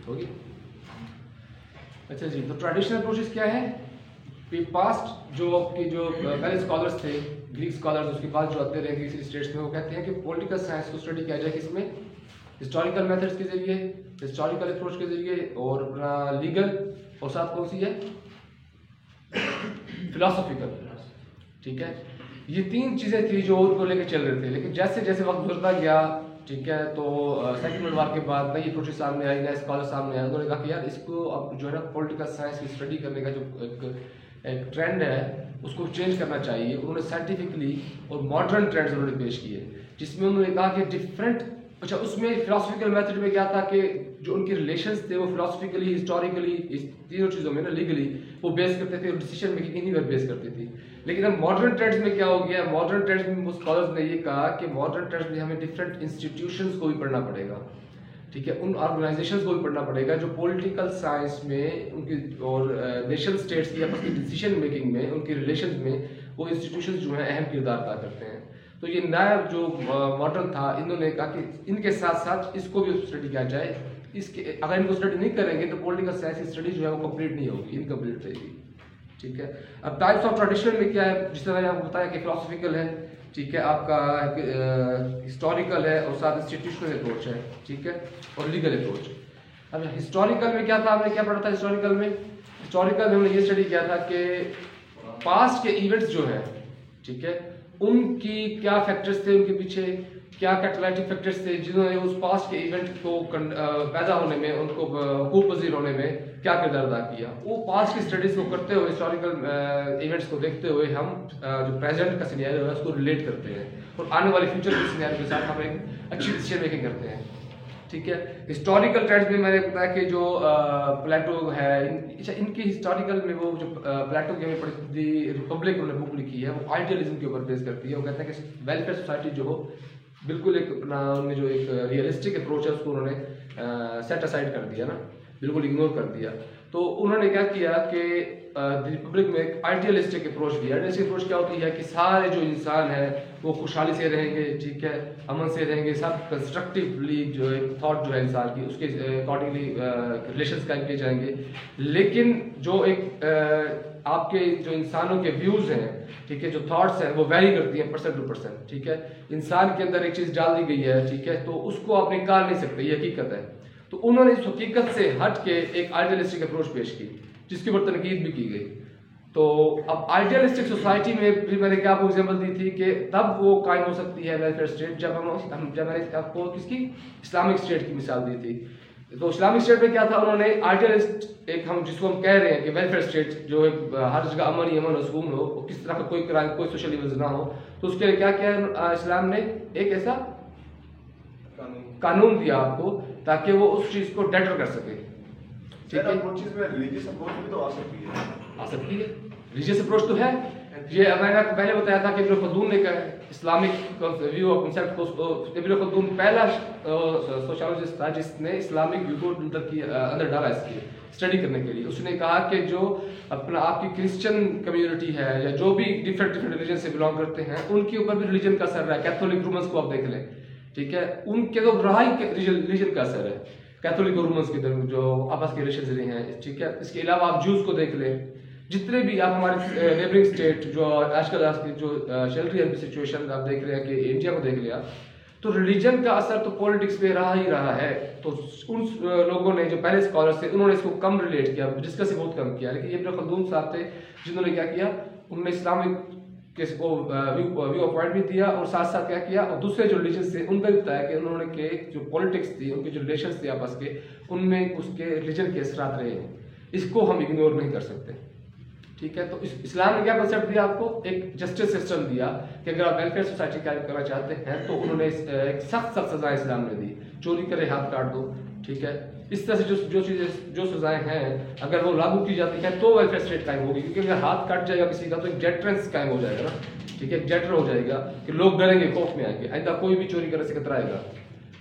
होगी। अच्छा जी, तो ट्रेडिशनल अप्रोचेस क्या है? पास्ट जो आपके जो पहले स्कॉलर्स थे, ग्रीक स्कॉलर्स, उसके बाद जो आते रहे किसी स्टेट्स में, वो कहते हैं कि पॉलिटिकल साइंस को स्टडी किया जाए किसमें? हिस्टोरिकल मेथड्स के जरिए, हिस्टोरिकल अप्रोच के जरिए, और अपना लीगल, और साथ कौन सी है? फिलोसॉफिकल। ठीक है, ये तीन चीज़ें थी जो उनको लेके चल रहे थे। लेकिन जैसे जैसे वक्त गुजरता गया, ठीक है, तो सेकंड वर्ल्ड वार के बाद नई अप्रोचेस सामने आई, नए स्कॉलर सामने आए, उन्होंने कहा कि यार इसको अब जो है ना पॉलिटिकल साइंस की स्टडी करने का जो एक ट्रेंड है उसको चेंज करना चाहिए। उन्होंने साइंटिफिकली और मॉडर्न ट्रेंड्स उन्होंने पेश किए, जिसमें उन्होंने कहा कि डिफरेंट, अच्छा उसमें फिलोसफिकल मेथड में क्या था कि जो उनके रिलेशंस थे वो फिलोसफिकली, हिस्टोरिकली, इस तीनों चीज़ों में ना, लीगली वो बेस करते थे, और डिसीजन मेकिंग इन्हीं पर बेस करती थी। लेकिन अब मॉडर्न ट्रेंड्स में क्या हो गया? मॉडर्न ट्रेंड्स में स्कॉलर्स ने ये कहा कि मॉडर्न ट्रेंड्स में हमें डिफरेंट इंस्टीट्यूशंस को भी पढ़ना पड़ेगा, ठीक है, उन ऑर्गेनाइजेशंस को भी पढ़ना पड़ेगा जो पॉलिटिकल साइंस में उनकी और नेशन स्टेट्स की आपस की डिसीजन मेकिंग में, उनके रिलेशंस में वो इंस्टीट्यूशंस जो हैं अहम किरदार अदा करते हैं। तो ये नया जो मॉडर्न था, इन्होंने कहा कि इनके साथ साथ इसको भी स्टडी किया जाए। इसके अगर इनको स्टडी नहीं करेंगे तो पॉलिटिकल साइंस की स्टडी जो है वो कंप्लीट नहीं होगी, इनकम्प्लीट रहेगी। ठीक है, अब टाइप्स ऑफ ट्रेडिशनल में क्या है? जिस तरह मैंने आपको बताया कि फिलोसफिकल है, ठीक है, आपका हिस्टोरिकल है, और साथ इंस्टीट्यूशनल अप्रोच है, ठीक है, और लीगल अप्रोच। अब हिस्टोरिकल में क्या था? हमने क्या पढ़ा था हिस्टोरिकल में? हिस्टोरिकल में हमने ये स्टडी किया था कि पास्ट के इवेंट्स जो है, ठीक है, उनकी क्या फैक्टर्स थे, उनके पीछे क्या कैटालाइटिक फैक्टर्स थे जिन्होंने उस पास्ट के इवेंट को पैदा होने में, उनको हुकूक पजीर होने में क्या किरदार अदा किया। वो पास्ट की स्टडीज को करते हुए, हिस्टोरिकल इवेंट्स को देखते हुए हम जो प्रेजेंट का सिनेरियो है उसको रिलेट करते हैं, और आने वाले फ्यूचर के सिनेरियो के साथ हम एक अच्छी डिसीजन मेकिंग करते हैं। ठीक है, हिस्टोरिकल ट्रेंड्स में मैंने बताया कि जो प्लेटो है, इनकी हिस्टोरिकल में वो जो प्लेटो की हमें पढ़ी दी रिपब्लिक उन्होंने बुक लिखी है, वो आइडियलिज्म के ऊपर बेस करती है। वो कहते हैं कि वेलफेयर सोसाइटी जो हो, बिल्कुल एक अपना उनमें जो एक रियलिस्टिक अप्रोच है उसको उन्होंने सेट असाइड कर दिया ना, बिल्कुल इग्नोर कर दिया। तो उन्होंने क्या किया कि रिपब्लिक में एक आइडियलिस्टिक अप्रोच दिया। आइडियलिस्टिक अप्रोच क्या होती है कि सारे जो इंसान है वो खुशहाली से रहेंगे, ठीक है, अमन से रहेंगे, सब कंस्ट्रक्टिवली जो एक थॉट जो है इंसान की उसके अकॉर्डिंगली रिलेशंस कायम किए जाएंगे। लेकिन जो एक आपके जो इंसानों के व्यूज़ हैं, ठीक है, जो थॉट्स हैं वो वेरी करती हैं पर्सन टू पर्सन, ठीक है। इंसान के अंदर एक चीज़ डाल दी गई है, ठीक है, तो उसको आप निकाल नहीं सकते, ये हकीकत है। तो उन्होंने इस हकीकत से हट के एक आइडियलिस्टिक अप्रोच पेश की, जिसके ऊपर तनकीद भी की गई। तो अब आइडियलिस्टिक सोसाइटी में भी मैंने क्या आपको एग्जाम्पल दी थी कि तब वो कायम हो सकती है वेलफेयर स्टेट जब मैंने आपको किसकी इस्लामिक स्टेट की मिसाल दी थी। तो इस्लामिक स्टेट में क्या था? उन्होंने आइडियलिस्ट एक हम जिसको हम कह रहे हैं कि वेलफेयर स्टेट जो हर जगह अमन ही अमन सुकून हो, किस तरह का कोई क्राइम, कोई सोशल इवल्स ना हो, तो उसके लिए क्या किया इस्लाम ने? एक ऐसा कानून दिया आपको ताकि वो उस चीज को डेटर कर सके। ठीक है, रिलीजियस अप्रोच भी तो आ सकती है। रिलीजियस अप्रोच तो है। ये मैंने आपको पहले बताया था कि इब्न खल्दून ने इस्लामिक व्यू ऑफ कांसेप्ट को, इब्न खल्दून पहला सोशियोलॉजिस्ट था जिसने इस्लामिक व्यू को अंदर डाला इसकी स्टडी करने के लिए। उसने कहा कि जो अपना आपकी क्रिश्चियन कम्युनिटी है या जो भी डिफरेंट रिलीजन से बिलोंग करते हैं उनके ऊपर भी रिलीजन का असर रहा है। कैथोलिक रोमन्स को आप देख लें, ठीक है, उनके तो रहा ही रिलीजन का असर है, कैथोलिक और रोमन्स के जो आपस के रिलेशन रहे हैं, ठीक है। इसके अलावा आप जूस को देख लें, जितने भी आप हमारे नेबरिंग स्टेट जो आजकल की जो चल रही है सिचुएशन आप देख रहे हैं कि इंडिया को देख लिया, तो रिलीजन का असर तो पॉलिटिक्स पे रहा ही रहा है। तो उन लोगों ने जो पहले स्कॉलर्स थे उन्होंने इसको कम रिलेट किया, डिस्कस ही बहुत कम किया। लेकिन ये इब्न खल्दून साहब थे जिन्होंने क्या किया, उन्होंने इस्लामिक को व्यू ऑफ पॉइंट भी दिया और साथ साथ क्या किया, और दूसरे जो रिलीजन थे उन पर भी बताया कि उन्होंने के जो पॉलिटिक्स थी, उनके जो रिलेशन थे आपस के, उनमें उसके रिलीजन के असरात रहे हैं। इसको हम इग्नोर नहीं कर सकते, ठीक है। तो इस्लाम ने क्या कंसेप्ट दिया आपको? एक जस्टिस सिस्टम दिया कि अगर आप वेलफेयर सोसाइटी कायम करना चाहते हैं तो उन्होंने एक सख्त सजाएं इस्लाम ने दी, चोरी करे हाथ काट दो, ठीक है। इस तरह से जो सजाएं हैं अगर वो लागू की जाती हैं तो वेलफेयर स्टेट कायम होगी, क्योंकि अगर हाथ कट जाएगा किसी का तो एक डेटरेंस कायम हो जाएगा ना, ठीक है, डेटर हो जाएगा कि लोग डरेंगे, खौफ में आएंगे, आइंदा कोई भी चोरी करने से कतराएगा।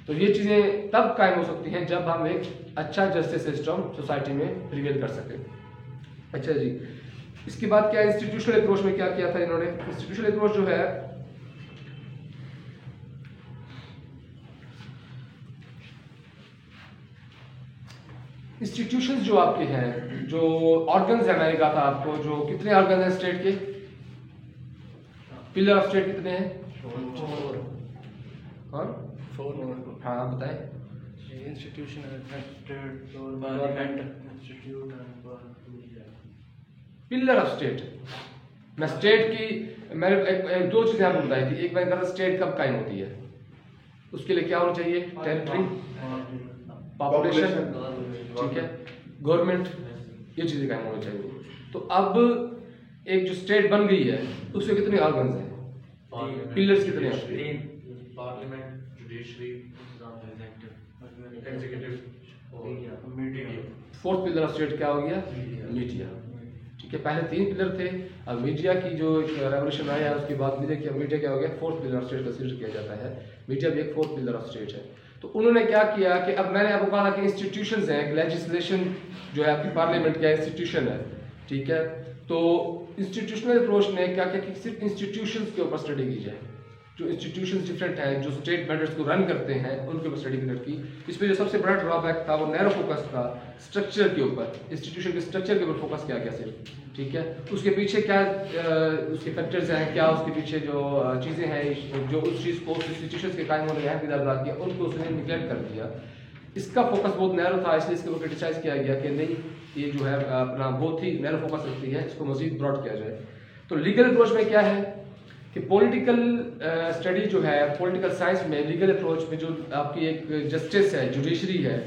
तो ये चीज़ें तब कायम हो सकती हैं जब हम एक अच्छा जस्टिस सिस्टम सोसाइटी में प्रिवेल कर सकें। अच्छा जी, इसके बाद क्या इंस्टीट्यूशनल अप्रोच में क्या किया था इन्होंने? इंस्टीट्यूशनल अप्रोच जो है इंस्टीट्यूशंस जो आपके हैं, जो ऑर्गन्स है, मैंने कहा था आपको, जो कितने ऑर्गन हैं स्टेट के, पिलर ऑफ स्टेट कितने हैं? और 4 हाँ बताएं। Institution government institute pillar of state, मैं स्टेट की मैंने दो चीजें आपको बताई थी। एक मैंने कहा स्टेट कब कायम होती है, उसके लिए क्या होना चाहिए? टेरिटरी, पॉपुलेशन, ठीक है, गवर्नमेंट, ये चीजें कायम होनी चाहिए। तो अब एक जो स्टेट बन गई है उसके कितने ऑर्गन्स हैं, पिलर्स कितने हैं? Parliament, judiciary, executive, media. Fourth pillar of state क्या हो गया? मीडिया, ठीक है। पहले 3 पिलर थे, अब मीडिया की जो रेवोल्यूशन आया है उसके बाद मीडिया क्या हो गया? Fourth pillar of state consider किया जाता है। मीडिया भी एक फोर्थ पिलर ऑफ स्टेट है। तो उन्होंने क्या किया कि अब मैंने आपको कहा था कि इंस्टीट्यूशंस हैं, लेजिस्लेशन जो है आपकी पार्लियामेंट का इंस्टीट्यूशन है, ठीक है। तो इंस्टीट्यूशनल अप्रोच ने क्या किया कि सिर्फ इंस्टीट्यूशंस के ऊपर स्टडी की जाए, जो इंस्टीट्यूशंस डिफरेंट हैं, जो स्टेट मैटर्स को रन करते हैं, उनके ऊपर स्टडी कंडक्ट की। इसमें जो सबसे बड़ा ड्रॉबैक था वो नैरो फोकस था, स्ट्रक्चर के ऊपर, इंस्टीट्यूशन के स्ट्रक्चर के ऊपर फोकस किया गया सिर्फ, ठीक है। उसके पीछे क्या उसके फैक्टर्स हैं, क्या उसके पीछे जो चीज़ें हैं जो उस चीज़ को इंस्टीट्यूशन के कायम होने में किया किया, उनको उसने निगलेक्ट कर दिया। इसका फोकस बहुत नैरो था, इसलिए इसके ऊपर क्रिटिसाइज किया गया कि नहीं, ये जो है अपना बहुत ही नैरो फोकस रखती है, इसको मजीद ब्रॉड किया जाए। तो लीगल अप्रोच में क्या है कि पॉलिटिकल स्टडी जो है, पॉलिटिकल साइंस में, लीगल अप्रोच में जो आपकी एक जस्टिस है, जुडिशरी है,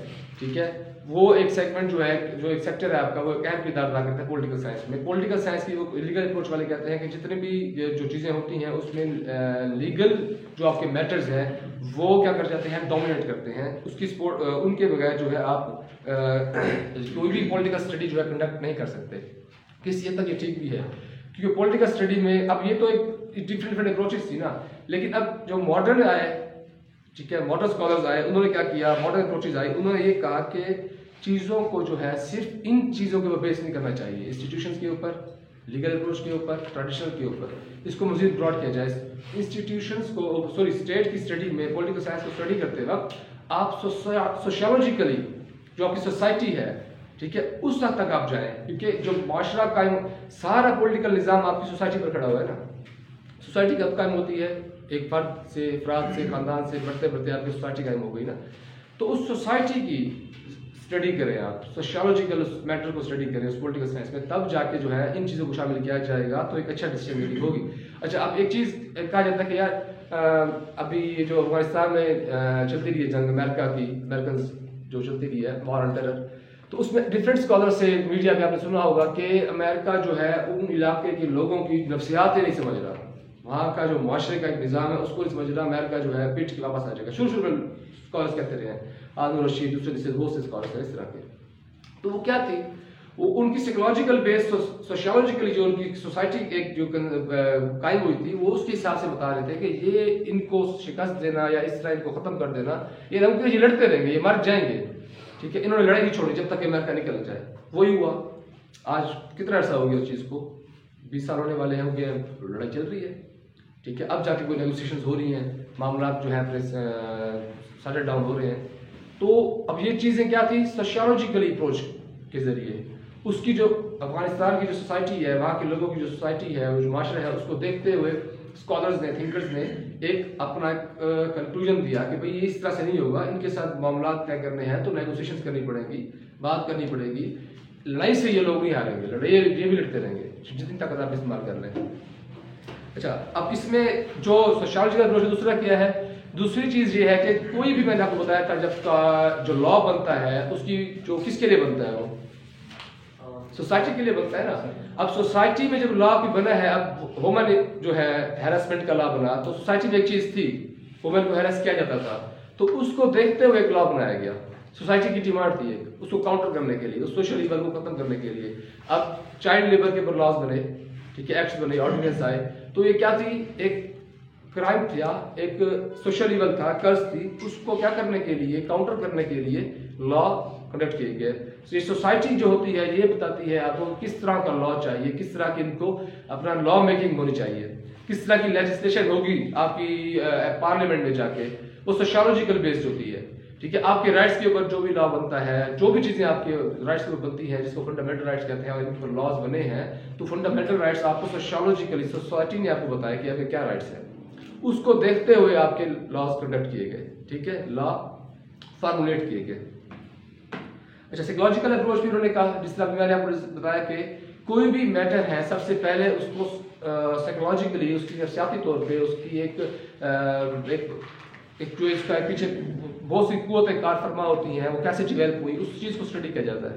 ठीक है, वो एक सेगमेंट जो है, जो एक सेक्टर है आपका, वो एक अहम किरदार अदा करता है पॉलिटिकल साइंस में। पॉलिटिकल साइंस की वो लीगल अप्रोच वाले कहते हैं कि जितने भी जो चीज़ें होती हैं उसमें लीगल जो आपके मैटर्स हैं वो क्या कर जाते हैं? डोमिनेट करते हैं। उसकी सपोर्ट उनके बगैर जो है आप कोई भी पॉलिटिकल स्टडी जो है कंडक्ट नहीं कर सकते। किसी हद तक ये ठीक भी है, क्योंकि पॉलिटिकल स्टडी में अब ये तो एक डिफरेंट अप्रोचेस थी ना, लेकिन अब जो मॉडर्न आए, ठीक है, मॉडर्न स्कॉलर्स आए, उन्होंने क्या किया, मॉडर्न अप्रोचेस आई, उन्होंने ये कहा कि चीज़ों को जो है सिर्फ इन चीज़ों के ऊपर बेस नहीं करना चाहिए, इंस्टीट्यूशंस के ऊपर, लीगल अप्रोच के ऊपर, ट्रेडिशनल के ऊपर, इसको मजीद ब्रॉड किया जाए। इंस्टीट्यूशंस को, सॉरी, स्टेट की स्टडी में, पॉलिटिकल साइंस को स्टडी करते वक्त आप सोशियोलॉजिकली जो आपकी सोसाइटी है, ठीक है, उस हद तक आप जाएं, क्योंकि जो माशरा कायम, सारा पॉलिटिकल निज़ाम आपकी सोसाइटी पर खड़ा हुआ है ना। सोसाइटी कब कायम होती है? एक फर्द से, अफराद से, ख़ानदान से बढ़ते बढ़ते आपकी सोसाइटी कायम हो गई ना। तो उस सोसाइटी की स्टडी करें आप, सोशियोलॉजिकल उस मैटर को स्टडी करें उस पॉलिटिकल साइंस में, तब जाके जो है इन चीज़ों को शामिल किया जाएगा, तो एक अच्छा डिसीजन मेकिंग होगी। अच्छा, अब एक चीज़ कहा जाता है कि यार अभी जो अफगानिस्तान में चलती रही है जंग, अमेरिकन जो चलती रही है, वॉर ऑन टेरर, तो उसमें डिफरेंट स्कॉलर से, मीडिया में आपने सुना होगा कि अमेरिका जो है उन इलाके के लोगों की नफ्सियातें नहीं समझ रहा, वहाँ का जो माशरे का एक निज़ाम है उसको नहीं समझ रहा, अमेरिका जो है पीठ के वापस आ जाएगा। शुरू में स्कॉलर्स कहते रहे हैं, आदम रशीद, दूसरे बहुत से स्कॉलर्स हैं इस तरह के। तो वो क्या थी, वो उनकी साइकोलॉजिकल बेस, सोशियोलॉजिकली जो उनकी सोसाइटी एक जो कायम हुई थी, वो उसके हिसाब से बता रहे थे कि ये इनको शिकस्त देना या इस तरह इनको ख़त्म कर देना, ये लड़ते रहेंगे, ये मर जाएंगे, ठीक है, इन्होंने लड़ाई नहीं छोड़ी जब तक अमेरिका निकल जाए। वही हुआ। आज कितना अर्सा हो गया उस चीज़ को, 20 साल होने वाले हैं, हो गया, लड़ाई चल रही है, ठीक है। अब जाके कोई नेगोशिएशंस हो रही हैं, मामला जो है सेटल डाउन हो रहे हैं। तो अब ये चीज़ें क्या थी, सोशियोलॉजिकल अप्रोच के ज़रिए उसकी जो अफगानिस्तान की जो सोसाइटी है, वहाँ के लोगों की जो सोसाइटी है, जो माशरा है, उसको देखते हुए स्कॉलर्स ने, थिंकर्स ने एक अपना कंक्लूजन दिया कि भाई ये इस तरह से नहीं होगा, इनके साथ मामला तय करने हैं तो नेगोशिएशंस करनी पड़ेगी, बात करनी पड़ेगी, लड़ाई से ये लोग नहीं हारेंगे, लड़ाई ये भी लड़ते रहेंगे जितनी ताकत आप इस्तेमाल कर लें। अच्छा, अब इसमें जो सोशियोलॉजिकल अप्रोच दूसरा क्या है, दूसरी चीज़ ये है कि कोई भी, मैंने आपको बताया था, जब का जो लॉ बनता है उसकी जो किसके लिए बनता है, वो सोसाइटी के लिए बनता है ना। अब सोसाइटी में जब लॉ भी बना है, अब वुमेन जो है हैरेसमेंट का लॉ बना, तो सोसाइटी में एक चीज़ थी, वुमेन को हैरेस किया जाता था, तो उसको देखते हुए एक लॉ बनाया गया। सोसाइटी की डिमांड थी एक, उसको काउंटर करने के लिए, उस सोशल ईवल को खत्म करने के लिए। अब चाइल्ड लेबर के ऊपर लॉज बने, ठीक है, एक्ट्स बने, ऑर्डिनेंस आए, तो ये क्या थी, एक क्राइम था, एक सोशल ईवल था, कर्ज थी, उसको क्या करने के लिए, काउंटर करने के लिए लॉ कंडक्ट किए गए। ये सोसाइटी जो होती है ये बताती है आपको किस तरह का लॉ चाहिए, किस तरह की इनको अपना लॉ मेकिंग होनी चाहिए, किस तरह की लेजिस्लेशन होगी आपकी पार्लियामेंट में जाके, वो सोशियोलॉजिकल बेस्ड होती है। ठीक है, आपके राइट्स के ऊपर जो भी लॉ बनता है, जो भी चीज़ें आपके राइट्स के ऊपर बनती हैं, जिसको फंडामेंटल राइट्स कहते हैं, अगर इन पर लॉज बने हैं तो फंडामेंटल राइट्स आपको सोशियोलॉजिकली सोसाइटी ने आपको बताया कि आपके क्या राइट्स हैं, उसको देखते हुए आपके लॉज कंडक्ट किए गए। ठीक है, लॉ फॉर्मुलेट किए गए। अच्छा, साइकोलॉजिकल अप्रोच भी उन्होंने कहा, जिस तरह मैंने आपको बताया कि कोई भी मैटर है सबसे पहले उसको साइकोलॉजिकली उसकी नफ्सियाती तौर पे उसकी एक जो इसका पीछे बहुत सी कुव्वतें कार फरमा होती हैं, वो कैसे डेवलप हुई, उस चीज़ को स्टडी किया जाता है।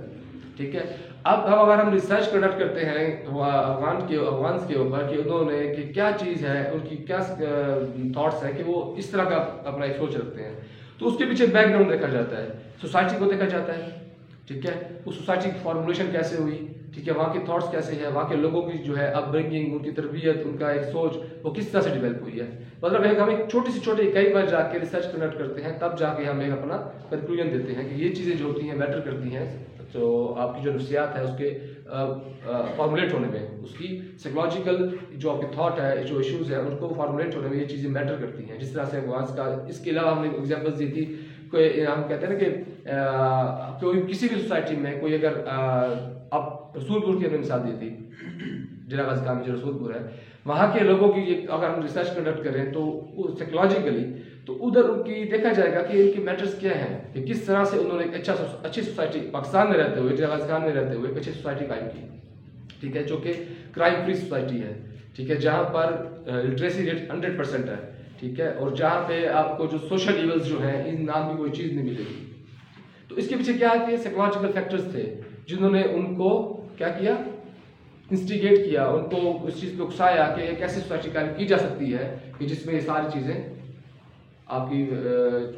ठीक है, अब अगर हम रिसर्च कंडक्ट करते हैं अफगान्स के ऊपर कि उन्होंने कि क्या चीज़ है, उनकी क्या थॉट्स हैं कि वो इस तरह का अपना एक सोच रखते हैं, तो उसके पीछे बैकग्राउंड देखा जाता है, सोसाइटी को देखा जाता है। ठीक है, उस सोसाइटी की फॉर्मुलेशन कैसे हुई, ठीक है, वहाँ के थॉट्स कैसे हैं, वहाँ के लोगों की जो है अपब्रिंगिंग, उनकी तरबियत, उनका एक सोच वो किस तरह से डेवलप हुई है। मतलब हम एक छोटी से छोटी कई बार जाके रिसर्च कंडक्ट करते हैं, तब जाके हम एक अपना कंक्लूजन देते हैं कि ये चीज़ें जो होती हैं मैटर करती हैं, तो आपकी जो नफ्सियात है उसके फॉर्मुलेट होने में, उसकी साइकोलॉजिकल जो आपकी थॉट है, जो इश्यूज़ है उनको फॉर्मुलेट होने में ये चीज़ें मैटर करती हैं। जिस तरह से अफगान्स का, इसके अलावा हमने एग्जाम्पल्स दी थी, कोई हम कहते हैं ना कि कोई किसी भी सोसाइटी में कोई अगर अब रसूलपुर की हमने मिसाल दी थी, जिला गाजी खान में जो रसूलपुर है, वहाँ के लोगों की अगर हम रिसर्च कंडक्ट करें तो साइकोलॉजिकली तो उधर उनकी देखा जाएगा कि इनके मैटर्स क्या हैं, कि किस तरह से उन्होंने एक अच्छी सोसाइटी पाकिस्तान में रहते हुए, जिला गाजी खान में रहते हुए एक अच्छी सोसाइटी कायम की। ठीक है, जो कि क्राइम फ्री सोसाइटी है। ठीक है, जहाँ पर लिटरेसी रेट 100% है। ठीक है, और जहाँ पे आपको जो सोशल इवल्स जो हैं, इन नाम की कोई चीज़ नहीं मिलेगी। तो इसके पीछे क्या थे, साइकोलॉजिकल फैक्टर्स थे जिन्होंने उनको क्या किया, इंस्टिगेट किया, उनको उस चीज़ को उकसाया कि एक ऐसी सोसाइटी कायम की जा सकती है कि जिसमें ये सारी चीज़ें आपकी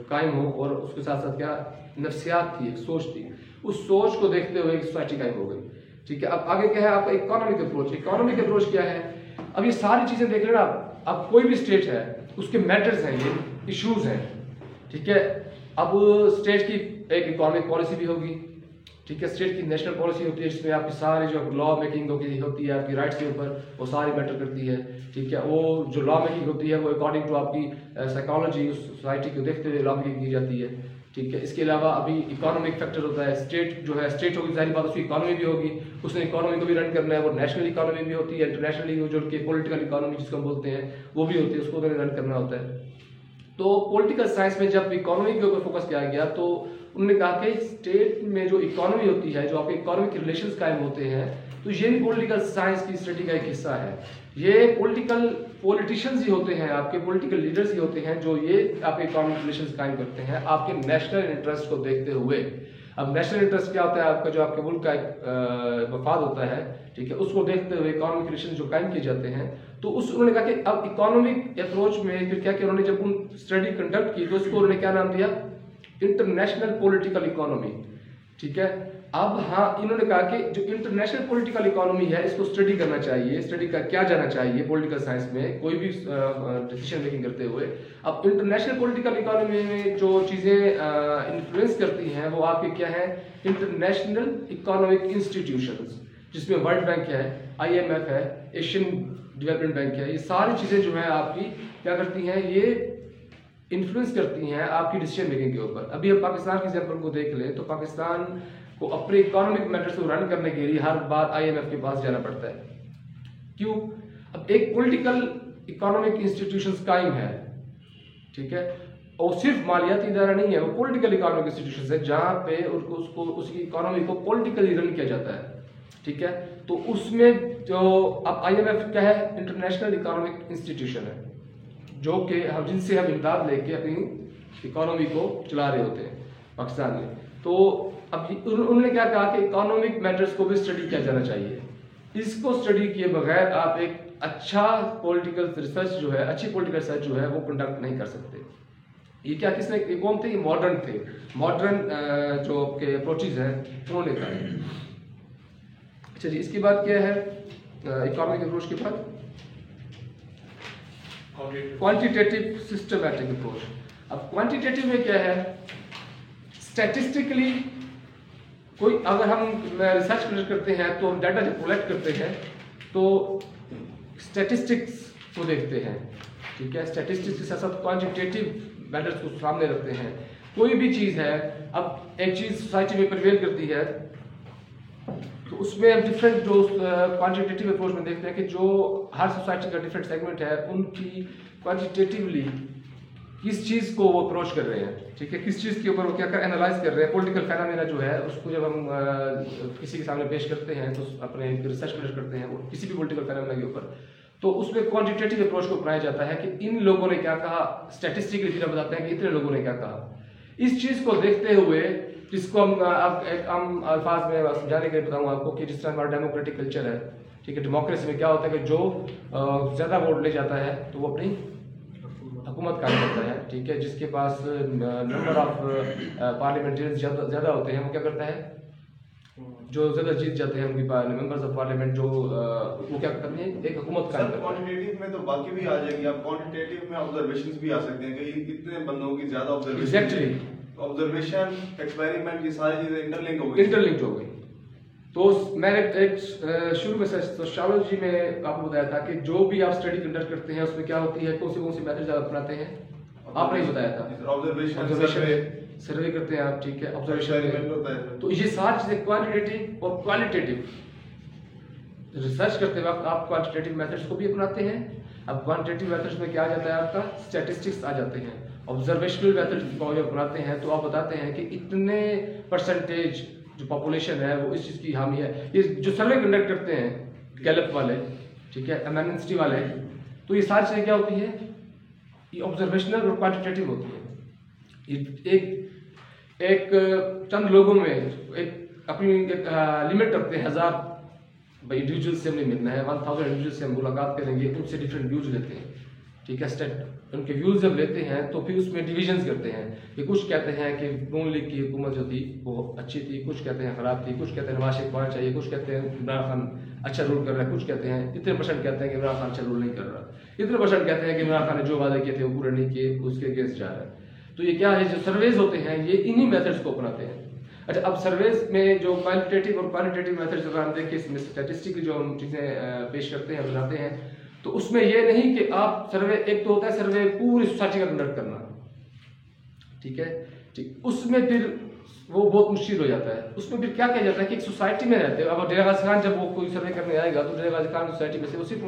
कायम हो, और उसके साथ साथ क्या नफ्सियात थी, एक सोच थी, उस सोच को देखते हुए एक सोसाइटी कायम हो गई। ठीक है, अब आगे क्या है आपका इकोनॉमिक अप्रोच। इकोनॉमिक अप्रोच क्या है, अब ये सारी चीज़ें देख लेना, अब कोई भी स्टेट है उसके मैटर्स हैं, ये इश्यूज हैं। ठीक है, अब स्टेट की एक इकोनॉमिक पॉलिसी भी होगी। ठीक है, स्टेट की नेशनल पॉलिसी होती है जिसमें आपकी सारी जो लॉ मेकिंग होती है आपकी राइट्स के ऊपर, वो सारी मैटर करती है। ठीक है, वो जो लॉ मेकिंग होती है वो अकॉर्डिंग टू आपकी साइकोलॉजी, उस सोसाइटी को देखते हुए लॉ मेकिंग की जाती है। ठीक है, इसके अलावा अभी इकोनॉमिक फैक्टर होता है, स्टेट जो है, स्टेट होगी जाहिर बात उसकी इकोनॉमी भी होगी, उसने इकोनॉमी को भी रन करना है, वो नेशनल इकोनॉमी भी होती है, इंटरनेशनली जो कि पॉलिटिकल इकोनॉमी जिसको हम बोलते हैं वो भी होती है, उसको उन्हें रन करना होता है। तो पॉलिटिकल साइंस में जब इकोनॉमी के ऊपर फोकस किया गया तो उन्होंने कहा कि स्टेट में जो इकोनॉमी होती है, जो आपके इकोनॉमिक रिलेशंस कायम होते हैं, तो ये भी पॉलिटिकल साइंस की स्टडी का एक हिस्सा है। ये पॉलिटिशियंस ही होते हैं, आपके पॉलिटिकल लीडर्स ही होते हैं जो ये आपके इकोनॉमिक रिलेशंस कायम करते हैं आपके नेशनल इंटरेस्ट को देखते हुए। अब नेशनल इंटरेस्ट क्या होता है, आपका जो आपके मुल्क का एक मफाद होता है, ठीक है, उसको देखते हुए इकोनॉमिक रिलेशन जो कायम किए जाते हैं। तो उन्होंने कहा कि अब इकोनॉमिक अप्रोच में फिर क्या किया उन्होंने, जब उन स्टडी कंडक्ट की तो उसको उन्होंने क्या नाम दिया, इंटरनेशनल पॉलिटिकल इकोनॉमी। ठीक है, अब हाँ, इन्होंने कहा कि जो इंटरनेशनल पॉलिटिकल इकोनॉमी है इसको स्टडी करना चाहिए, स्टडी का क्या जाना चाहिए पॉलिटिकल साइंस में कोई भी डिसीजन मेकिंग करते हुए। अब इंटरनेशनल पॉलिटिकल इकोनॉमी में जो चीज़ें इन्फ्लुएंस करती हैं वो आपके क्या है, इंटरनेशनल इकोनॉमिक इंस्टीट्यूशंस, जिसमें वर्ल्ड बैंक है, IMF है, एशियन डेवलपमेंट बैंक है, ये सारी चीज़ें जो है आपकी क्या करती हैं, ये इन्फ्लुएंस करती हैं आपकी डिसीजन मेकिंग के ऊपर। अभी हम पाकिस्तान के एग्जाम्पल को देख लें तो पाकिस्तान को अपने इकोनॉमिक मैटर्स को रन करने के लिए हर बार IMF के पास जाना पड़ता है। क्यों? अब एक पॉलिटिकल इकोनॉमिक इंस्टीट्यूशंस कायम है, ठीक है, और सिर्फ मालियाती इदारा नहीं है, वो पॉलिटिकल इकोनॉमिक इंस्टीट्यूशंस है जहां पे उसको उसकी इकोनॉमी को पॉलिटिकली रन किया जाता है। ठीक है, तो उसमें जो अब IMF क्या है, इंटरनेशनल इकोनॉमिक इंस्टीट्यूशन है, जो कि हम जिनसे हम इमदाद लेके अपनी इकोनॉमी को चला रहे होते हैं पाकिस्तान में। तो अब उन्होंने क्या कहा कि इकोनॉमिक मैटर्स को भी स्टडी किया जाना चाहिए। इसको स्टडी किए बगैर आप एक अच्छा पॉलिटिकल रिसर्च जो है, अच्छी पॉलिटिकल रिसर्च जो है वो कंडक्ट नहीं कर सकते। ये क्या किसने, कौन थे, मॉडर्न थे, मॉडर्न जो आपके अप्रोचेज हैं उन्होंने कहा। अच्छा जी, इसके बाद क्या है, इकोनॉमिक अप्रोच के बाद क्वांटिटेटिव सिस्टमैटिक अप्रोच। अब क्वांटिटेटिव में क्या है, स्टैटिस्टिकली कोई अगर हम रिसर्च करते हैं तो हम डाटा जब कलेक्ट करते हैं तो स्टैटिस्टिक्स को देखते हैं। ठीक है, स्टैटिस्टिक्स के साथ साथ क्वांटिटेटिव मैटर्स को सामने रखते हैं। कोई भी चीज़ है, अब एक चीज़ सोसाइटी में प्रिवेल करती है तो उसमें हम डिफरेंट जो क्वांटिटेटिव अप्रोच में देखते हैं कि जो हर सोसाइटी का डिफरेंट सेगमेंट है उनकी क्वांटिटेटिवली किस चीज़ को वो अप्रोच कर रहे हैं, ठीक है, किस चीज़ के ऊपर वो क्या कर एनालाइज कर रहे हैं। पॉलिटिकल फेनोमेना जो है उसको जब हम किसी के सामने पेश करते हैं तो अपने रिसर्च पेश करते हैं वो किसी भी पॉलिटिकल फेनोमेना के ऊपर, तो उसमें क्वांटिटेटिव अप्रोच को अपनाया जाता है कि इन लोगों ने क्या कहा, स्टैटिस्टिकली फिर हम बताते हैं कि इतने लोगों ने क्या कहा। इस चीज़ को देखते हुए जिसको हम अब एक आम अल्फाज में समझाने के लिए बताऊँ आपको कि जिस तरह हमारा डेमोक्रेटिक कल्चर है, ठीक है, डेमोक्रेसी में क्या होता है कि जो ज़्यादा वोट ले जाता है तो वो अपनी हुकूमत कायम करता है, ठीक है, जिसके पास नंबर ऑफ पार्लियामेंटेरियंस ज़्यादा होते हैं वो क्या करता है, जो ज़्यादा जीत जाते हैं उनकी मेंबर्स ऑफ पार्लियामेंट जो वो क्या करते हैं, एक हुकूमत कायम करते हैं। क्वांटिटेटिव में तो बाकी भी आ जाएगी, आप क्वांटिटेटिव में ऑब्जर्वेशंस भी आ सकते हैं कि इतने बंदों की ज्यादा ऑब्जर्वेशन, एग्जैक्टली, ऑब्जर्वेशन एक्सपेरिमेंट, ये सारी चीजें इंटरलिंक हो गई, इंटरलिंक्ड हो गई। तो मैंने एक शुरू में सोशियोलॉजी में आपको बताया था कि जो भी आप स्टडी कंडक्ट करते हैं उसमें क्या होती है, कौन सी मेथड आप अपनाते हैं, आपने ही बताया था, ऑब्जर्वेशन सर्वे करते हैं आप, ठीक है, ऑब्जर्वेशन होता है। तो ये सारी चीजें क्वांटिटेटिव और क्वालिटेटिव रिसर्च करते वक्त आप क्वांटिटेटिव मेथड्स को भी अपनाते हैं। अब क्वांटिटेटिव मेथड्स में क्या आ जाता है, आपका स्टैटिस्टिक्स आ जाते हैं। ऑब्जर्वेशनल मेथड्स को जब अपनाते हैं तो आप बताते हैं कि इतने परसेंटेज जो पॉपुलेशन है वो इस चीज़ की हामी है। ये जो सर्वे कंडक्ट करते हैं गैलप वाले, ठीक है, एमएनएसटी वाले, तो ये सारी चीज़ें क्या होती है, ये ऑब्जर्वेशनल और क्वांटिटेटिव होती है। एक चंद लोगों में एक अपनी लिमिट रखते हैं, 1000 इंडिविजुअल से हमने मिलना है, 1000 इंडिविजुअल से हम मुलाकात करेंगे, उनसे डिफरेंट व्यूज लेते हैं, ठीक है, उनके व्यूज जब लेते हैं तो फिर उसमें डिविजन्स करते हैं कि कुछ कहते हैं कि नून लीग की हुकूमत जो थी वो अच्छी थी, कुछ कहते हैं ख़राब थी, कुछ कहते हैं नवाज शरीफ आना चाहिए, कुछ कहते हैं इमरान खान अच्छा रूल कर रहा है, कुछ कहते हैं इतने परसेंट कहते हैं कि इमरान खान अच्छा रूल नहीं कर रहा, इतने परसेंट कहते हैं कि इमरान खान ने जो वादे किए थे वो पूरे नहीं किए, उसके अगेंस्ट जा रहा है। तो ये क्या है, जो सर्वेज होते हैं ये इन्हीं मेथड्स को अपनाते हैं। अच्छा, अब सर्वेज में जो क्वालिटेटिव और क्वालिटेटिव मेथड्स अगर हम देखें, इसमें स्टैटिस्टिकली जो हम चीज़ें पेश करते हैं, बनाते हैं, तो उसमें ये नहीं कि आप सर्वे, एक तो होता है सर्वे पूरी सोसाइटी का कंडक्ट करना, ठीक है, ठीक, उसमें फिर वो बहुत मुश्किल हो जाता है। उसमें फिर क्या किया जाता है कि एक सोसाइटी में रहते हैं, अब डेरा गाजी खान जब वो कोई सर्वे करने आएगा तो डेरा गाजी खान सोसाइटी में से वो सिर्फ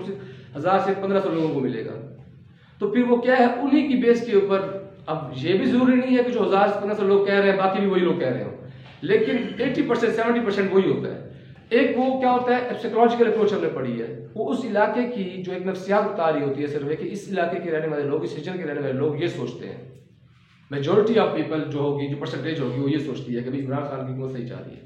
1000 से 1500 लोगों को मिलेगा, तो फिर वो क्या है, उन्हीं की बेस के ऊपर, अब ये भी जरूरी नहीं है कि जो 1000 से 1500 लोग कह रहे हैं बाकी भी वही लोग कह रहे हो, लेकिन 80% 70% वही होता है। एक वो क्या होता है, साइकोलॉजिकल अप्रोच हमने पढ़ी है, वो उस इलाके की जो एक नफ्सियात बता रही होती है सर्वे कि इस इलाके के रहने वाले लोग, इस रीजन के रहने वाले लोग ये सोचते हैं, मेजॉरिटी ऑफ पीपल जो होगी, जो परसेंटेज होगी वो ये सोचती है कि भाई इमरान खान की हुकूमत सही जा रही है,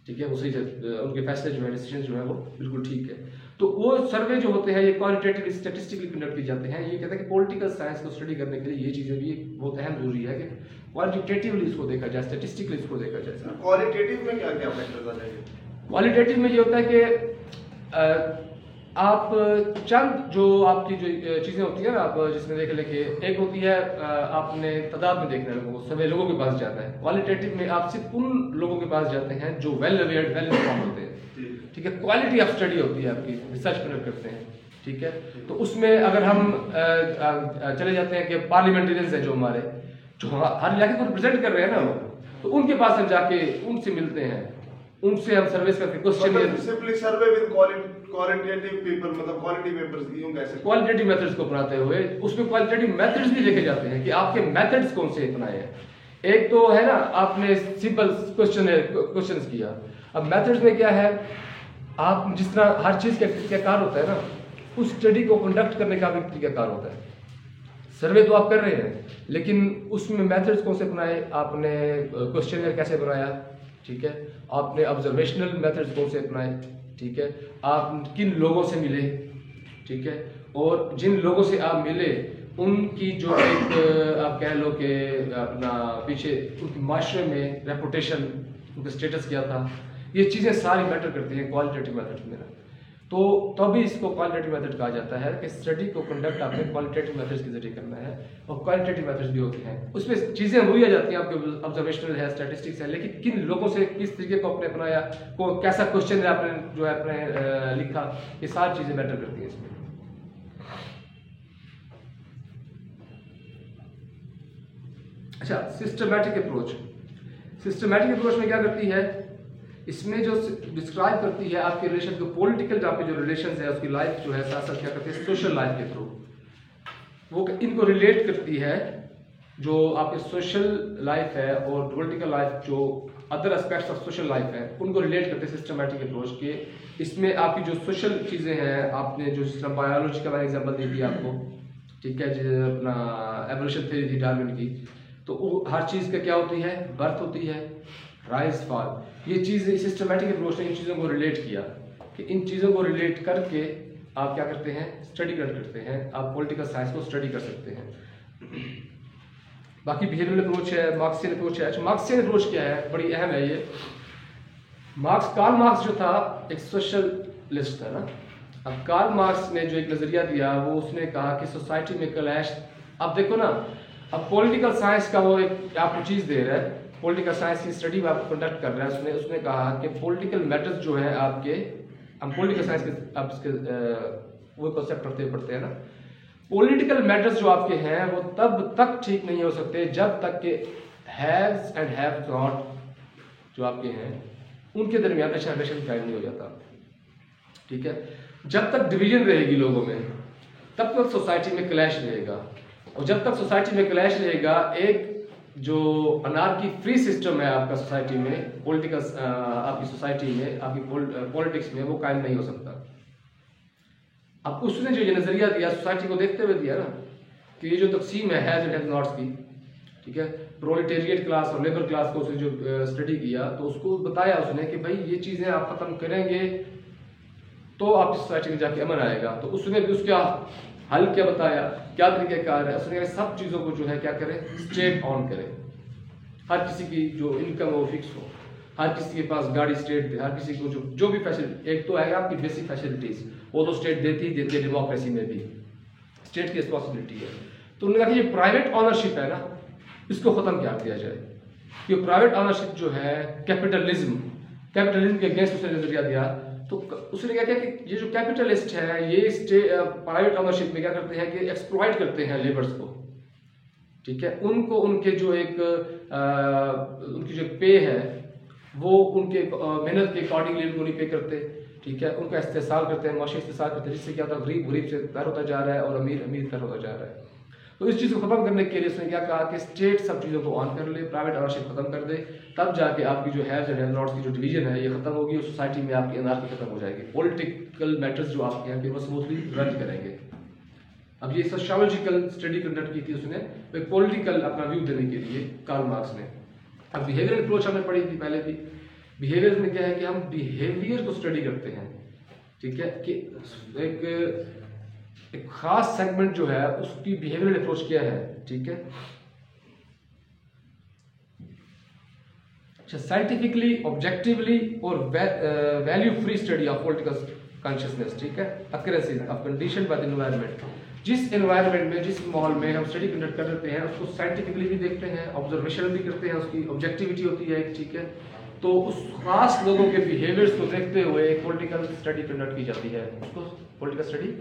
ठीक है, वो सही, उनके फैसले जो है, डिसीजन जो है वो बिल्कुल ठीक है। तो वो सर्वे जो होते हैं ये क्वालिटेटिव स्टैटिस्टिकली कंडक्ट किए जाते हैं। ये कहते हैं कि पॉलिटिकल साइंस को स्टडी करने के लिए ये चीज़ें भी बहुत अहम जरूरी है कि क्वालिटेटिवली इसको देखा जाए, स्टैटिस्टिकली इसको देखा जाए। क्वालिटेटिव में क्या क्या फैक्टर्स आ जाएंगे? क्वालिटेटिव में ये होता है कि आप चंद जो आपकी जो चीज़ें होती है ना, आप जिसमें देख लें कि एक होती है आपने तादाद में देखना है लोगों को, सभी लोगों के पास जाता है। क्वालिटेटिव में आप सिर्फ उन लोगों के पास जाते हैं जो वेल अवेयर्ड, वेल इन्फॉर्म होते हैं, ठीक है, क्वालिटी ऑफ स्टडी होती है आपकी, रिसर्च कंडक्ट करते हैं, ठीक है। तो उसमें अगर हम चले जाते हैं कि पार्लियामेंटेरियंस है जो हमारे, जो हर इलाके को रिप्रेजेंट कर रहे हैं ना, तो उनके पास हम जाके उनसे मिलते हैं, उनसे हम सर्विस करके question, simply survey with qualitative paper, मतलब क्वालिटी पेपर्स यूं कैसे, क्वालिटेटिव मेथड्स को अपनाते हुए उसमें क्वालिटेटिव मेथड्स भी लिखे जाते हैं कि आपके मेथड्स कौन से अपनाए हैं। एक तो है ना, आपने सिंपल क्वेश्चंस किया, अब मेथड्स में क्या है, आप जिस तरह हर चीज़ का तरीकाकार होता है ना, उस स्टडी को कंडक्ट करने का भी तरीकाकार होता है। सर्वे तो आप कर रहे हैं, लेकिन उसमें मेथड्स कौन से अपनाए, आपने क्वेश्चनर कैसे बनाया, ठीक है, आपने ऑब्जर्वेशनल मेथड्स कौन से अपनाए, ठीक है, आप किन लोगों से मिले, ठीक है, और जिन लोगों से आप मिले उनकी जो एक आप कह लो कि अपना पीछे उनकी माशरे में रेपुटेशन, उनका स्टेटस क्या था, ये चीज़ें सारी मैटर करती हैं क्वालिटेटिव मेथड्स में। तो तभी इसको क्वालिटेटिव मेथड कहा जाता है कि स्टडी को कंडक्ट आपने क्वालिटेटिव मेथड्स के जरिए करना है, और क्वालिटेटिव मेथड्स भी होते हैं, उसमें चीज़ें वही आ जाती हैं, आपके ऑब्जर्वेशनल है, स्टैटिस्टिक्स है, लेकिन किन लोगों से किस तरीके को आपने अपनाया, को कैसा क्वेश्चन है आपने जो है अपने लिखा, ये सारी चीज़ें मैटर करती हैं इसमें। अच्छा, अच्छा, सिस्टमैटिक अप्रोच। सिस्टमैटिक अप्रोच में क्या करती है, इसमें जो डिस्क्राइब करती है आपके रिलेशन को, पॉलिटिकल आपके जो रिलेशन है उसकी लाइफ जो है, साथ साथ क्या करती है सोशल लाइफ के थ्रू वो इनको रिलेट करती है, जो आपके सोशल लाइफ है और पॉलिटिकल लाइफ जो other aspects of social life है उनको रिलेट करते हैं सिस्टमैटिक अप्रोच के। इसमें आपकी जो सोशल चीज़ें हैं, आपने जो जिस तरह बायोलॉजी का मैंने एग्जांपल दे दिया आपको, ठीक है, जो अपना एवोल्यूशन थ्योरी थी डार्विन की, तो वो हर चीज़ का क्या होती है, बर्थ होती है, राइज फॉल। ये चीज़ सिस्टमैटिक अप्रोच ने इन चीज़ों को रिलेट किया कि इन चीज़ों को रिलेट करके आप क्या करते हैं, स्टडी करते हैं, आप पॉलिटिकल साइंस को स्टडी कर सकते हैं। बाकी बिहेवियरल अप्रोच है, मार्क्सियन अप्रोच है। अच्छा, मार्क्सियन अप्रोच क्या है, बड़ी अहम है ये। कार्ल मार्क्स जो था एक सोशलिस्ट था ना। अब कार्ल मार्क्स ने जो एक नज़रिया दिया वो उसने कहा कि सोसाइटी में क्लैश, अब देखो ना, अब पॉलिटिकल साइंस का वो एक आपको चीज़ दे रहा है, पॉलिटिकल साइंस की स्टडी आप कंडक्ट कर रहे हैं, उसने कहा कि पॉलिटिकल मैटर्स जो है आपके, हम पॉलिटिकल साइंस के आप इसके वो कॉन्सेप्ट पढ़ते हैं ना, पॉलिटिकल मैटर्स जो आपके हैं वो तब तक ठीक नहीं हो सकते जब तक के हैव्स एंड हैव नॉट जो आपके हैं उनके दरमियान अच्छा रिलेशन कायम नहीं हो जाता, ठीक है। जब तक डिवीजन रहेगी लोगों में तब तक सोसाइटी में क्लैश रहेगा, और जब तक सोसाइटी में क्लैश रहेगा एक जो अनार्की फ्री सिस्टम है आपका सोसाइटी में, पॉलिटिकल आपकी सोसाइटी में, आपकी पॉलिटिक्स में, वो कायम नहीं हो सकता। अब उसने जो ये नज़रिया दिया सोसाइटी को देखते हुए दिया ना, कि ये जो तकसीम है हैज़ एंड हैज़ नॉट्स की, ठीक है, प्रोलेटेरिएट क्लास और लेबर क्लास को उसने जो स्टडी किया तो उसको बताया उसने कि भाई ये चीज़ें आप ख़त्म करेंगे तो आपकी सोसाइटी में जाके अमन आएगा। तो उसने भी उसका हल क्या बताया, क्या तरीक़ेकार है, उसने सब चीज़ों को जो है क्या करें, स्टेट ऑन करें। हर किसी की जो इनकम है वो फिक्स हो, हर किसी के पास गाड़ी स्टेट दे, हर किसी को जो भी फैसिलिटी, एक तो आएगा आपकी बेसिक फैसिलिटीज़ वो तो स्टेट देती ही देती है, डेमोक्रेसी में भी स्टेट की रिस्पॉन्सिबिलिटी है। तो उन्होंने कहा कि ये प्राइवेट ऑनरशिप है ना, इसको ख़त्म क्या किया जाए। कि प्राइवेट ऑनरशिप जो है कैपिटलिज्म के अगेंस्ट उसने नजरिया दिया। तो उसने क्या किया कि ये जो कैपिटलिस्ट है ये प्राइवेट ऑनरशिप में क्या करते हैं कि एक्सप्लॉइट करते हैं लेबर्स को, ठीक है, उनको उनके जो एक उनकी जो पे है वो उनके मेहनत के अकॉर्डिंगली उनको नहीं पे करते, ठीक है, उनका इस्तेसाल करते हैं, माशी इस्तेसाल करते हैं, जिससे क्या होता है गरीब से तर होता जा रहा है और अमीर तर होता जा रहा है। तो इस चीज़ को खत्म करने के लिए उसने क्या कहा कि स्टेट सब चीज़ों को ऑन कर ले, प्राइवेट ऑनरशिप खत्म कर दे, तब जाके आपकी जो हैव्स एंड हैव नॉट्स की जो डिवीजन है ये खत्म होगी और सोसाइटी में आपकी अनार्की खत्म हो जाएगी, पॉलिटिकल मैटर्स जो आपके हैं फिर वो स्मूथली रन करेंगे। अब ये सोशियोलॉजिकल स्टडी कंडक्ट की थी उसने, एक पॉलिटिकल अपना व्यू देने के लिए कार्ल मार्क्स ने। अब बिहेवियरल अप्रोच हमने पढ़ी थी पहले भी। बिहेवियर में क्या है कि हम बिहेवियर को स्टडी करते हैं, ठीक है, कि एक खास सेगमेंट जो है उसकी बिहेवियरल अप्रोच क्या है, ठीक है। अच्छा, साइंटिफिकली, ऑब्जेक्टिवली और value free study of political consciousness, ठीक है, occurrences of condition by the environment. जिस एनवायरनमेंट में, जिस माहौल में हम स्टडी कंडक्ट करते हैं उसको साइंटिफिकली भी देखते हैं, ऑब्जर्वेशन भी करते हैं, उसकी ऑब्जेक्टिविटी होती है, ठीक है। तो उस खास लोगों के बिहेवियर्स को देखते हुए एक पॉलिटिकल स्टडी कंडक्ट की जाती है, उसको पॉलिटिकल स्टडी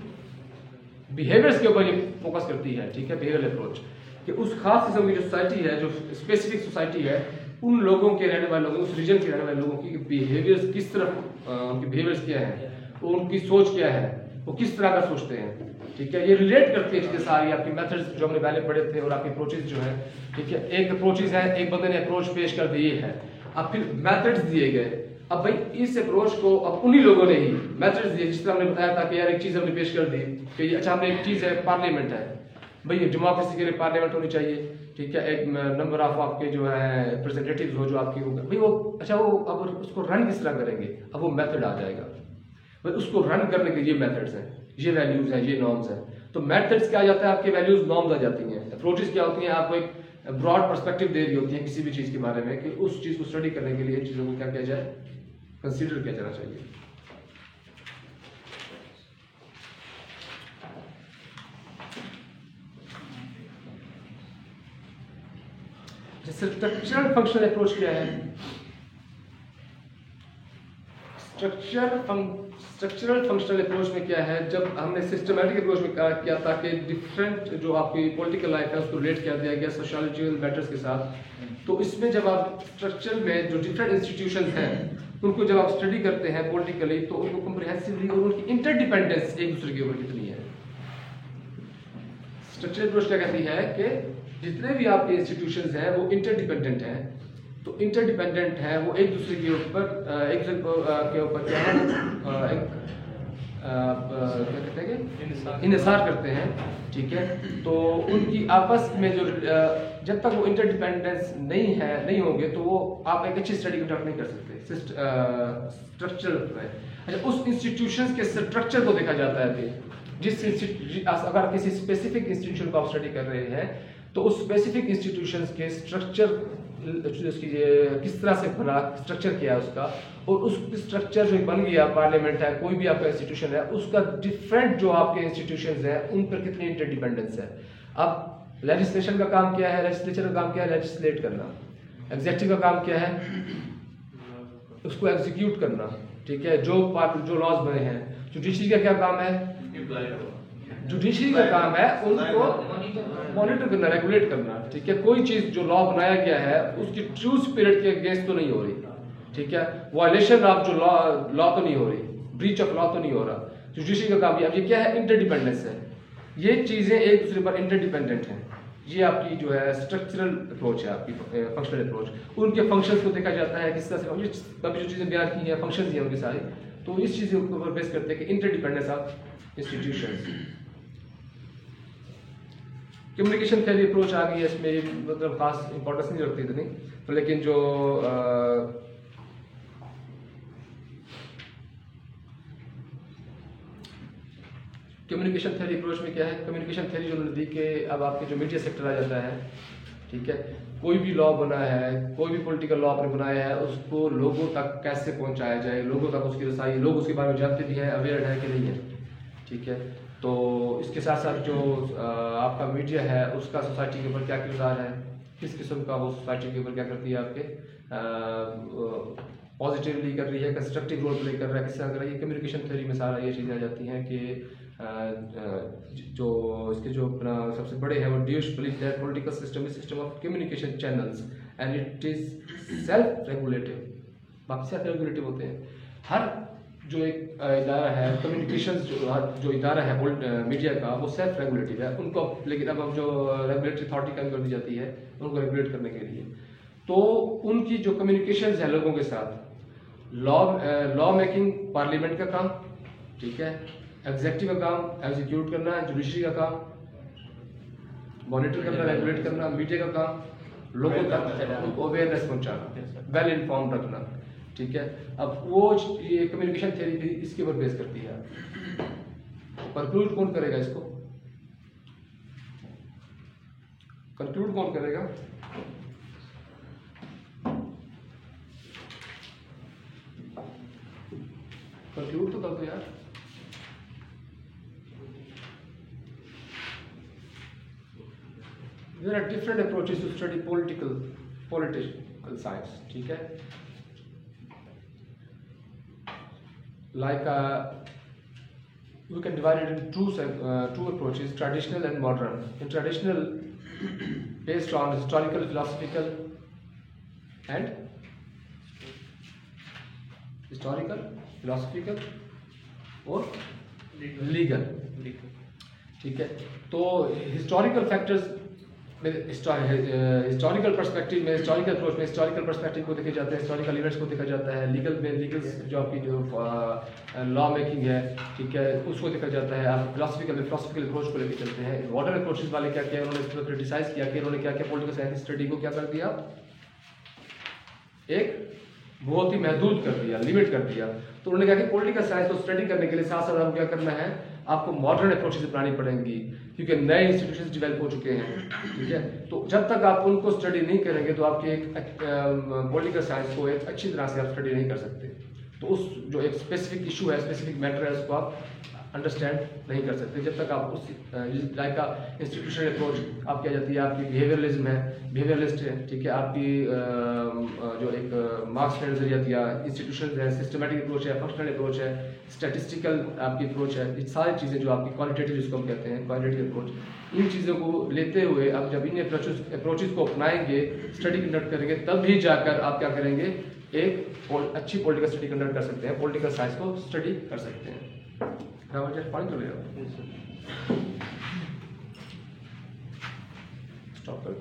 बिहेवियर्स के ऊपर ये फोकस करती है, ठीक है, बिहेवियरल अप्रोच, कि उस खास किस्म की जो सोसाइटी है, जो स्पेसिफिक सोसाइटी है, उन लोगों के रहने वाले लोगों, उस रीजन के रहने वाले लोगों की बिहेवियर्स किस तरह, उनकी बिहेवियर्स क्या है, उनकी सोच क्या है, वो किस तरह का सोचते हैं, ठीक है। ये रिलेट करती है चीज़ें सारी, आपकी मेथड्स जो हमने पहले पढ़े थे और आपकी अप्रोचेज जो है, ठीक है। एक अप्रोचेज है, एक बंदे ने अप्रोच पेश कर दी है, अब फिर मेथड्स दिए गए। अब भाई इस अप्रोच को अब उन्हीं लोगों ने ही मेथड्स दिए, जिस तरह हमने बताया था कि यार एक चीज़ हमने पेश कर दी कि अच्छा हमने एक चीज़ है पार्लियामेंट है, भाई डेमोक्रेसी के लिए पार्लियामेंट होनी चाहिए, ठीक है, एक नंबर ऑफ आपके जो है रिप्रेजेंटेटिव्स हो जो आपकी होगा, भाई वो अच्छा वो अब उसको रन किस तरह करेंगे, अब वो मेथड आ जाएगा, भाई उसको रन करने के ये मेथड्स हैं, ये वैल्यूज़ हैं, ये नॉर्म्स हैं। तो मेथड्स क्या आ जाता है, आपके वैल्यूज़ नॉर्म्स आ जाती हैं। अप्रोचेस क्या होती हैं, आपको एक ब्रॉड पर्सपेक्टिव दे रही होती है किसी भी चीज़ के बारे में कि उस चीज़ को स्टडी करने के लिए चीज़ों को क्या किया जाए, कंसीडर किया जाना चाहिए। स्ट्रक्चरल फंक्शनल अप्रोच क्या है? स्ट्रक्चरल फंक्शनल अप्रोच में क्या है, जब हमने सिस्टमैटिक अप्रोच में किया ताकि डिफरेंट जो आपकी पॉलिटिकल लाइफ है उसको रिलेट किया दिया गया सोशोलॉजिकल मैटर्स के साथ, तो इसमें जब आप स्ट्रक्चर में जो डिफरेंट इंस्टीट्यूशंस हैं उनको जब आप स्टडी करते हैं पॉलिटिकली, तो उनको कम्प्रिहेंसिवली और उनकी इंटरडिपेंडेंस एक दूसरे के ऊपर कितनी है। स्ट्रक्चरल अप्रोच क्या कहती है कि जितने भी आपके इंस्टीट्यूशंस हैं वो इंटरडिपेंडेंट हैं, तो इंटरडिपेंडेंट है वो एक दूसरे के ऊपर क्या है क्या कहते हैं इन्हिसार करते हैं, ठीक है। तो उनकी आपस में जो जब तक वो इंटरडिपेंडेंस नहीं होंगे तो वो आप एक अच्छी स्टडी कंडक्ट नहीं कर सकते स्ट्रक्चरल में। अच्छा, उस इंस्टीट्यूशंस के स्ट्रक्चर को देखा जाता है कि अगर किसी स्पेसिफिक इंस्टीट्यूशन को आप स्टडी कर रहे हैं तो उस स्पेसिफिक इंस्टीट्यूशंस के स्ट्रक्चर उसकी किस तरह से बना, स्ट्रक्चर क्या है उसका, और उस स्ट्रक्चर जो बन गया पार्लियामेंट है कोई भी आपका इंस्टीट्यूशन है उसका डिफरेंट जो आपके इंस्टीट्यूशंस हैं उन पर कितनी इंटरडिपेंडेंस है। अब लेजिस्लेशन का काम क्या है, लेजिस्लेचर का काम क्या है, लेजिस्लेट करना। एग्जीक्यूटिव का काम क्या है, उसको एग्जीक्यूट करना, ठीक है, जो लॉज बने हैं। जुडिशरी का क्या काम है, जुडिशरी का काम है उनको मॉनिटर करना, रेगुलेट करना, ठीक है। कोई चीज जो लॉ बनाया गया है उसकी ट्रू स्पिरिट के अगेंस्ट तो नहीं हो रही, ठीक है, वायलेशन ऑफ जो लॉ तो नहीं हो रही, ब्रीच ऑफ लॉ तो नहीं हो रहा। जुडिशरी का काम ये क्या है, इंटरडिपेंडेंस है। ये चीजें एक दूसरे पर इंटरडिपेंडेंट हैं। ये आपकी जो है स्ट्रक्चरल अप्रोच है, आपकी फंक्शनल अप्रोच। उनके फंक्शंस को देखा जाता है किस तरह से, अभी जो चीजें बयान की हैं फंक्शंस ही हैं उनके सारे, तो इस चीज के ऊपर बेस करते हैं कि interdependence of institutions. Communication theory approach आ गई है, इसमें मतलब खास इंपॉर्टेंस नहीं रखती इतनी, तो लेकिन जो कम्युनिकेशन थ्योरी अप्रोच में क्या है, कम्युनिकेशन थ्योरी जो नज़दीक के अब आपके जो मीडिया सेक्टर आ जाता है, ठीक है, कोई भी लॉ बना है, कोई भी पॉलिटिकल लॉ आपने बनाया है उसको लोगों तक कैसे पहुंचाया जाए, लोगों तक उसकी रसाई, लोग उसके बारे में जानते भी हैं, अवेयर है कि नहीं है, ठीक है। तो इसके साथ साथ जो आपका मीडिया है उसका सोसाइटी के ऊपर क्या किरदार है, किस किस्म का वो सोसाइटी के ऊपर क्या करती है, आपके पॉजिटिवली कर रही है, कंस्ट्रक्टिव रोल प्ले कर रहा है, किस तरह कर रही है। कम्युनिकेशन थ्योरी में सारा ये चीज़ें आ जाती हैं कि जो इसके जो अपना सबसे बड़े हैं वो Deutsche believe that political system is system of communication channels and it is self regulative. बाकी सेल्फ रेगुलेटिव होते हैं। हर जो एक इदारा है कम्युनिकेशन जो इदारा है मीडिया का वो सेल्फ रेगुलेटिव है उनको, लेकिन अब जो रेगुलेटरी अथॉरिटी काम कर दी जाती है उनको रेगुलेट करने के लिए, तो उनकी जो कम्युनिकेशन है लोगों के साथ, लॉ मेकिंग पार्लियामेंट का काम, ठीक है, एग्जीक्यूटिव का काम एग्जीक्यूट करना, जुडिशरी का काम मॉनिटर करना, रेगुलेट करना, मीडिया का काम लोगों तक उनको अवेयरनेस पहुंचाना, वेल इन्फॉर्म रखना, ठीक है। अब वो ये कम्युनिकेशन थ्योरी भी इसके ऊपर बेस करती है। कंक्लूड कौन करेगा इसको, कंक्लूड कौन करेगा, कंक्लूड तो कर दो यार। There are different approaches to study political science, ठीक है। Like we can divide it into two approaches, traditional and modern. In traditional, based on historical, philosophical, और legal, ठीक है। तो हिस्टोरिकल फैक्टर्स में हिस्टोरिकल पर्सपेक्टिव में, हिस्टोरिकल अप्रोच में historical perspective को देखे जाते हैं, हिस्टोरिकल इवेंट्स को देखा जाता है। लीगल में लीगल जो आपकी जो लॉ मेकिंग है, ठीक है, उसको देखा जाता है। आप फिलोसफिकल में फिलोसफिकल अप्रोच को लेकर चलते हैं। मॉडर्न अप्रोचेस वाले क्या किया, उन्होंने इसको क्रिटिसाइज किया कि उन्होंने क्या किया, पॉलिटिकल साइंस स्टडी को क्या कर दिया, एक बहुत ही महदूद कर दिया, लिमिट कर दिया। तो उन्होंने कहा कि पॉलिटिकल साइंस को स्टडी करने के लिए साथ साथ आपको क्या करना है, आपको मॉडर्न अप्रोचेस अपनानी पड़ेंगी, क्योंकि नए इंस्टीट्यूशंस डेवलप हो चुके हैं, ठीक है। तो जब तक आप उनको स्टडी नहीं करेंगे तो आपकी एक पॉलिटिकल साइंस को एक अच्छी तरह से आप स्टडी नहीं कर सकते। तो उस जो एक स्पेसिफिक इशू है, स्पेसिफिक मैटर है, उसको आप अंडरस्टैंड नहीं कर सकते जब तक आप उस लाइक का इंस्टीट्यूशनल अप्रोच आपकी आ जाती है, आपकी बिहेवियरलिज्म है, बिहेवियरलिस्ट है, ठीक है, आपकी जो एक मार्क्स का नजरिया दिया, इंस्टीट्यूशन है, सिस्टमेटिक अप्रोच है, फंक्शनल अप्रोच है, स्टैटिस्टिकल आपकी अप्रोच है, ये सारी चीज़ें जो आपकी क्वालिटेटिव जिसको हम कहते हैं क्वालिटेटिव अप्रोच, इन चीज़ों को लेते हुए आप जब इन अप्रोचेस को अपनाएंगे, स्टडी कंडक्ट करेंगे, तब भी जाकर आप क्या करेंगे, एक अच्छी पॉलिटिकल स्टडी कंडक्ट कर सकते हैं, पॉलिटिकल साइंस को स्टडी कर सकते हैं। रावत जी पॉइंट तो ले स्टॉप कर